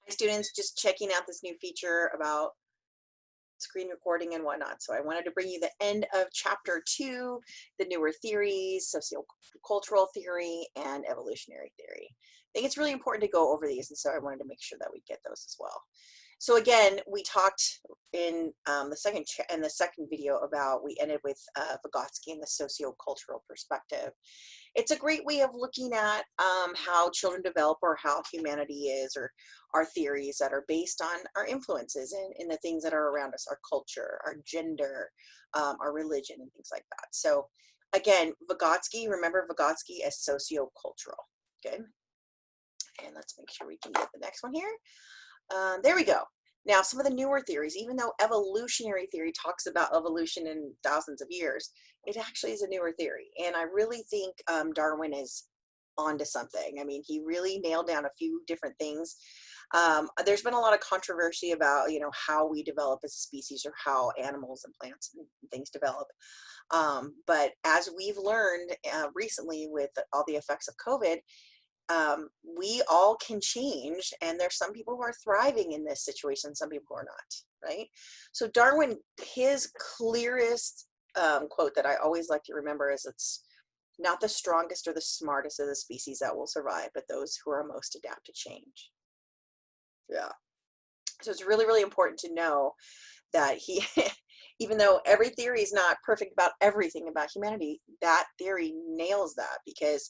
My students just checking out this new feature about screen recording and whatnot. So I wanted to bring you the end of chapter 2, the newer theories, sociocultural theory, and evolutionary theory. I think it's really important to go over these, and so I wanted to make sure that we get those as well. So again, we talked in the second video about, we ended with Vygotsky and the sociocultural perspective. It's a great way of looking at how children develop, or how humanity is, or our theories that are based on our influences in the things that are around us, our culture, our gender, our religion, and things like that. So again, Vygotsky, remember Vygotsky as sociocultural. Okay, and let's make sure we can get the next one here. There we go. Now, some of the newer theories, even though evolutionary theory talks about evolution in thousands of years, it actually is a newer theory. And I really think Darwin is onto something. I mean, he really nailed down a few different things. There's been a lot of controversy about, how we develop as a species, or how animals and plants and things develop. But as we've learned recently with all the effects of COVID, we all can change, and there's some people who are thriving in this situation, some people who are not, right? So Darwin, his clearest quote that I always like to remember is, it's not the strongest or the smartest of the species that will survive, but those who are most adapt to change. Yeah. So it's really, really important to know that he, even though every theory is not perfect about everything about humanity, that theory nails that, because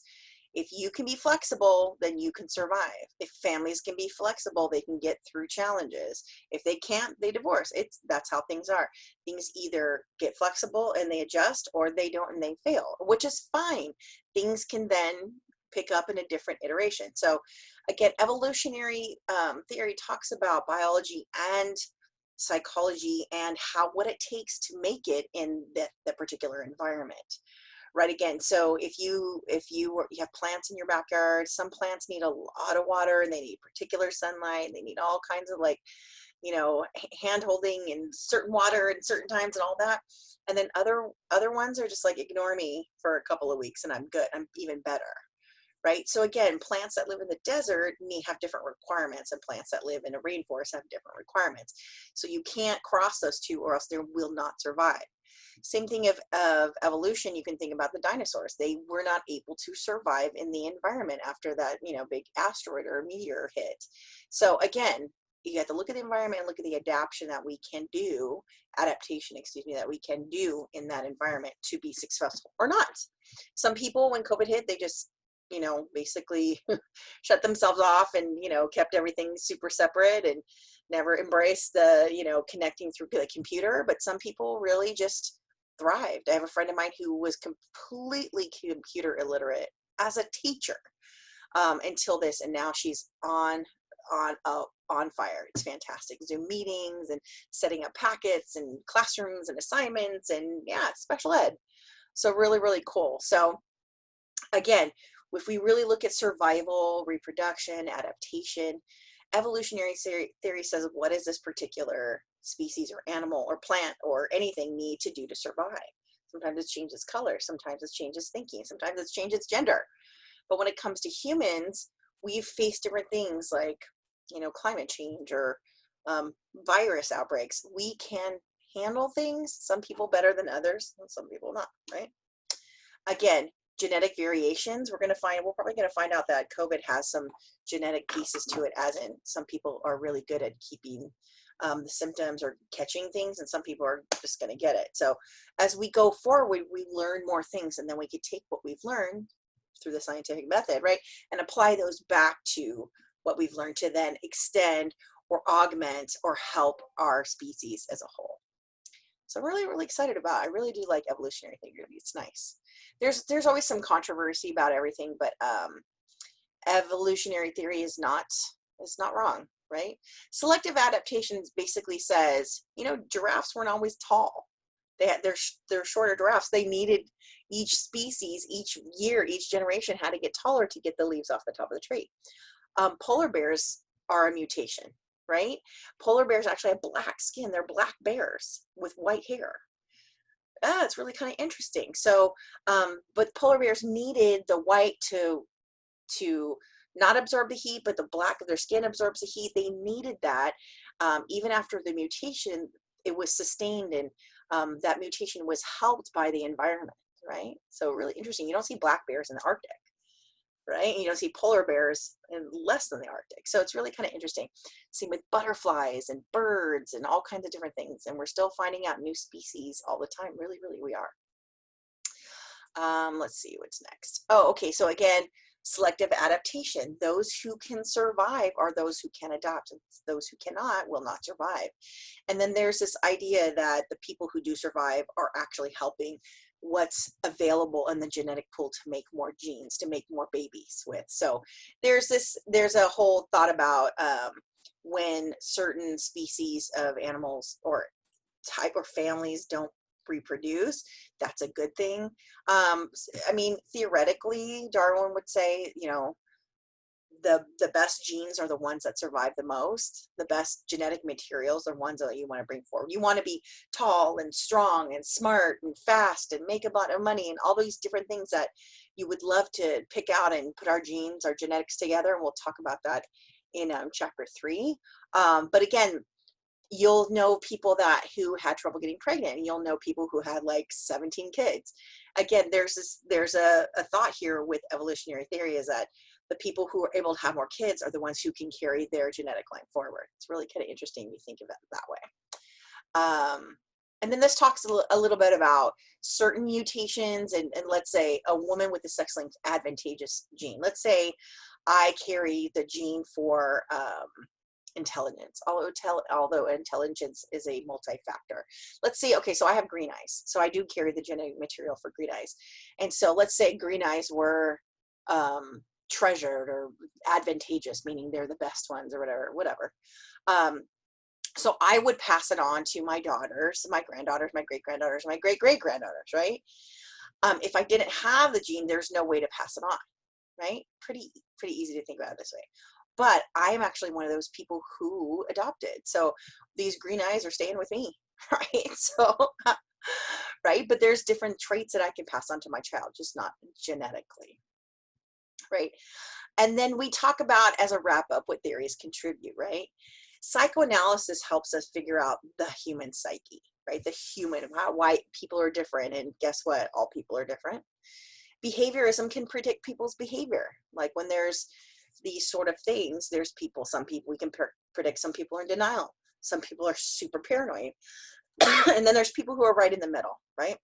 if you can be flexible, then you can survive. If families can be flexible, they can get through challenges. If they can't, they divorce. That's how things are. Things either get flexible and they adjust, or they don't and they fail, which is fine. Things can then pick up in a different iteration. So again, evolutionary theory talks about biology and psychology, and what it takes to make it in the particular environment. Right, again, so if you have plants in your backyard, some plants need a lot of water, and they need particular sunlight, and they need all kinds of, like, hand holding and certain water and certain times and all that. And then other ones are just like, ignore me for a couple of weeks and I'm good, I'm even better. Right, so again, plants that live in the desert have different requirements, and plants that live in a rainforest have different requirements. So you can't cross those two, or else they will not survive. Same thing of evolution. You can think about the dinosaurs. They were not able to survive in the environment after that, big asteroid or meteor hit. So again, you have to look at the environment and look at the adaptation that we can do, that we can do in that environment to be successful or not. Some people, when COVID hit, they just, basically shut themselves off and, kept everything super separate and never embraced the, connecting through the computer. But some people really just thrived. I have a friend of mine who was completely computer illiterate as a teacher until this, and now she's on fire. It's fantastic. Zoom meetings and setting up packets and classrooms and assignments, and yeah, special ed. So really, really cool. So again, if we really look at survival, reproduction, adaptation, evolutionary theory says, what does this particular species or animal or plant or anything need to do to survive? Sometimes it changes color, sometimes it changes thinking, sometimes it changes gender. But when it comes to humans, we've faced different things like, climate change or virus outbreaks. We can handle things, some people better than others, and some people not, right? Again, genetic variations, we're probably going to find out that COVID has some genetic pieces to it, as in some people are really good at keeping the symptoms or catching things, and some people are just going to get it. So as we go forward, we learn more things, and then we could take what we've learned through the scientific method, right, and apply those back to what we've learned to then extend or augment or help our species as a whole. So I'm really, really excited about it. I really do like evolutionary theory. It's nice. There's always some controversy about everything, but evolutionary theory is not wrong, right? Selective adaptations basically says, giraffes weren't always tall. They're shorter giraffes. They needed, each species, each year, each generation had to get taller to get the leaves off the top of the tree. Polar bears are a mutation, right? Polar bears actually have black skin. They're black bears with white hair. It's really kind of interesting. So, but polar bears needed the white to not absorb the heat, but the black of their skin absorbs the heat. They needed that. Even after the mutation, it was sustained, and that mutation was helped by the environment, right? So really interesting. You don't see black bears in the Arctic, right? And you don't see polar bears in less than the Arctic. So it's really kind of interesting. Same with butterflies and birds and all kinds of different things. And we're still finding out new species all the time. Really, really, we are. Let's see what's next. Oh, okay. So again, selective adaptation. Those who can survive are those who can adapt, and those who cannot will not survive. And then there's this idea that the people who do survive are actually helping what's available in the genetic pool to make more genes, to make more babies with. So there's a whole thought about when certain species of animals or type or families don't reproduce, that's a good thing. I mean, theoretically, Darwin would say, you know, the best genes are the ones that survive the most. The best genetic materials are ones that you want to bring forward. You want to be tall and strong and smart and fast and make a lot of money and all these different things that you would love to pick out and put our genes, our genetics together. And we'll talk about that in chapter 3. But again, you'll know people who had trouble getting pregnant, and you'll know people who had like 17 kids. Again, there's a thought here with evolutionary theory, is that the people who are able to have more kids are the ones who can carry their genetic line forward. It's really kind of interesting when you think of it that way. And then this talks a little bit about certain mutations, and let's say a woman with a sex-linked advantageous gene. Let's say I carry the gene for intelligence, although intelligence is a multi-factor. Let's see, okay, so I have green eyes, so I do carry the genetic material for green eyes. And so let's say green eyes were treasured or advantageous, meaning they're the best ones or whatever. So I would pass it on to my daughters, my granddaughters, my great-granddaughters, my great-great-granddaughters, right? If I didn't have the gene, there's no way to pass it on, right? Pretty easy to think about it this way. But I am actually one of those people who adopted. So these green eyes are staying with me, right? So, right? But there's different traits that I can pass on to my child, just not genetically, right? And then we talk about, as a wrap up, what theories contribute, right? Psychoanalysis helps us figure out the human psyche, right? The human, why people are different. And guess what? All people are different. Behaviorism can predict people's behavior. Like when there's these sort of things, there's some people we can predict. Some people are in denial. Some people are super paranoid. And then there's people who are right in the middle, right?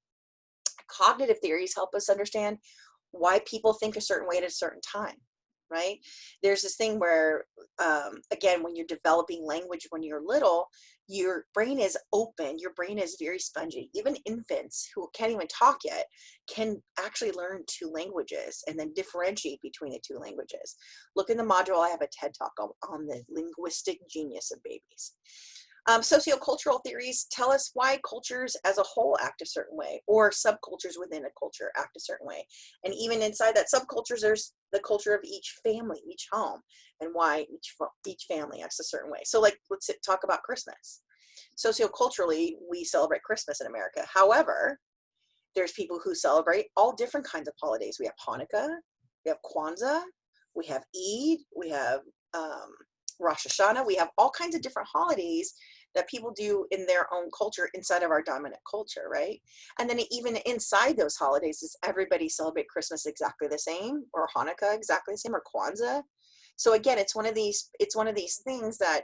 Cognitive theories help us understand why people think a certain way at a certain time, right? There's this thing where, again, when you're developing language when you're little, your brain is open, your brain is very spongy. Even infants who can't even talk yet can actually learn 2 languages and then differentiate between the 2 languages. Look in the module, I have a TED talk on the linguistic genius of babies. Sociocultural theories tell us why cultures as a whole act a certain way, or subcultures within a culture act a certain way. And even inside that subcultures, there's the culture of each family, each home, and why each family acts a certain way. So like, let's talk about Christmas. Socioculturally, we celebrate Christmas in America. However, there's people who celebrate all different kinds of holidays. We have Hanukkah, we have Kwanzaa, we have Eid, we have Rosh Hashanah. We have all kinds of different holidays that people do in their own culture inside of our dominant culture, right? And then even inside those holidays, does everybody celebrate Christmas exactly the same, or Hanukkah exactly the same, or Kwanzaa? So again, it's one of these things that,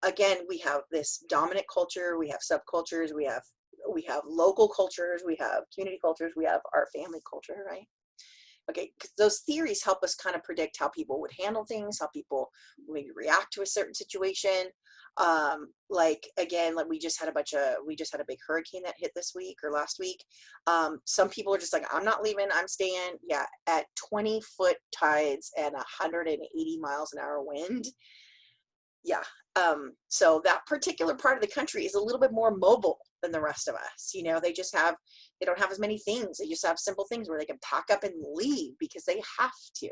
again, we have this dominant culture, we have subcultures, we have local cultures, we have community cultures, we have our family culture, right? Okay, because those theories help us kind of predict how people would handle things, how people maybe react to a certain situation. Like again, like we just had a big hurricane that hit this week or last week. Some people are just like, I'm not leaving, I'm staying. Yeah, at 20-foot tides and 180 miles an hour wind. Yeah. So that particular part of the country is a little bit more mobile than the rest of us. You know, they don't have as many things. They just have simple things where they can pack up and leave because they have to.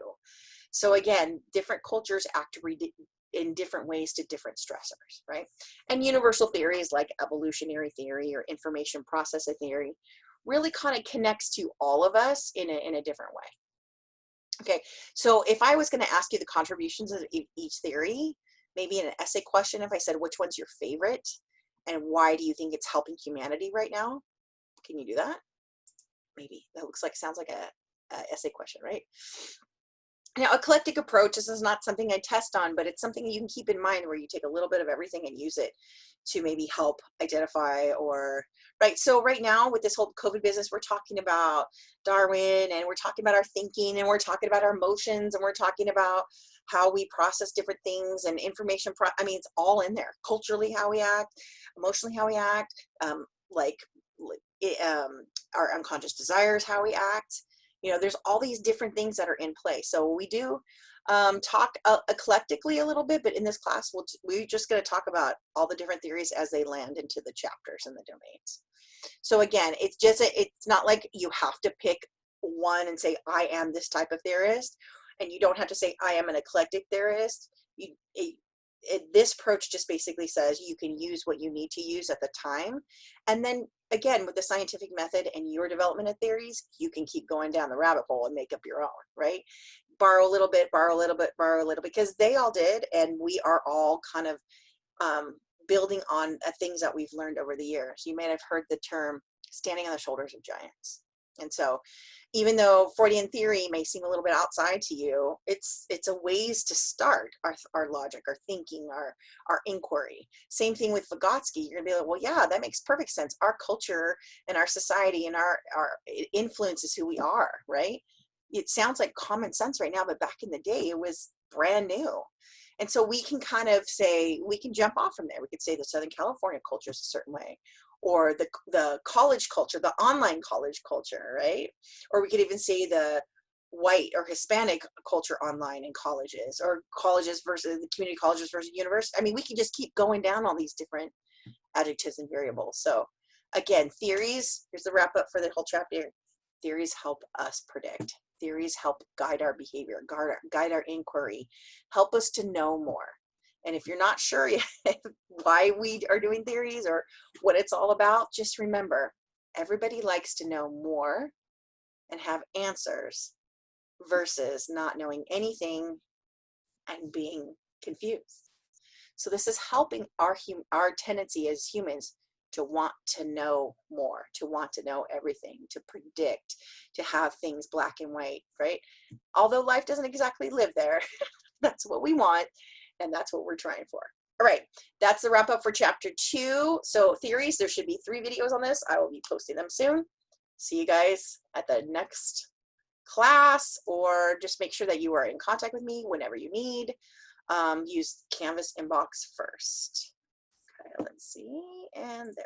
So again, different cultures act in different ways to different stressors, right? And universal theories like evolutionary theory or information processing theory really kind of connects to all of us in a different way. Okay, so if I was going to ask you the contributions of each theory, maybe in an essay question, if I said which one's your favorite and why do you think it's helping humanity right now? Can you do that? Maybe. That sounds like a essay question, right? Now, eclectic approach, this is not something I test on, but it's something you can keep in mind where you take a little bit of everything and use it to maybe help identify or, right? So right now with this whole COVID business, we're talking about Darwin and we're talking about our thinking and we're talking about our emotions and we're talking about how we process different things and information. I mean, it's all in there. Culturally, how we act, emotionally, how we act, like our unconscious desires, how we act. You know, there's all these different things that are in play. So we do talk eclectically a little bit, but in this class, we're just going to talk about all the different theories as they land into the chapters and the domains. So again, it's not like you have to pick one and say, I am this type of theorist. And you don't have to say, I am an eclectic theorist. This approach just basically says you can use what you need to use at the time. And then again, with the scientific method and your development of theories, you can keep going down the rabbit hole and make up your own, right? Borrow a little bit, borrow a little bit, borrow a little, because they all did. And we are all kind of building on things that we've learned over the years. You may have heard the term standing on the shoulders of giants. And so even though Freudian theory may seem a little bit outside to you, it's a ways to start our logic, our thinking, our inquiry. Same thing with Vygotsky. You're gonna be like, well, yeah, that makes perfect sense. Our culture and our society and our it influences who we are, right? It sounds like common sense right now, but back in the day, it was brand new. And so we can kind of say, we can jump off from there. We could say the Southern California culture is a certain way, or the college culture, the online college culture, right? Or we could even say the white or Hispanic culture online in colleges, or colleges versus the community colleges versus university. I mean, we can just keep going down all these different adjectives and variables. So again, theories, here's the wrap up for the whole chapter. Theories help us predict. Theories help guide our behavior, guide our inquiry, help us to know more. And if you're not sure yet why we are doing theories or what it's all about, just remember, everybody likes to know more and have answers versus not knowing anything and being confused. So this is helping our tendency as humans to want to know more, to want to know everything, to predict, to have things black and white, right? Although life doesn't exactly live there, that's what we want, and that's what we're trying for. All right, that's the wrap up for chapter 2. So theories, there should be 3 videos on this. I will be posting them soon. See you guys at the next class, or just make sure that you are in contact with me whenever you need. Use Canvas inbox first. Okay, let's see, and there.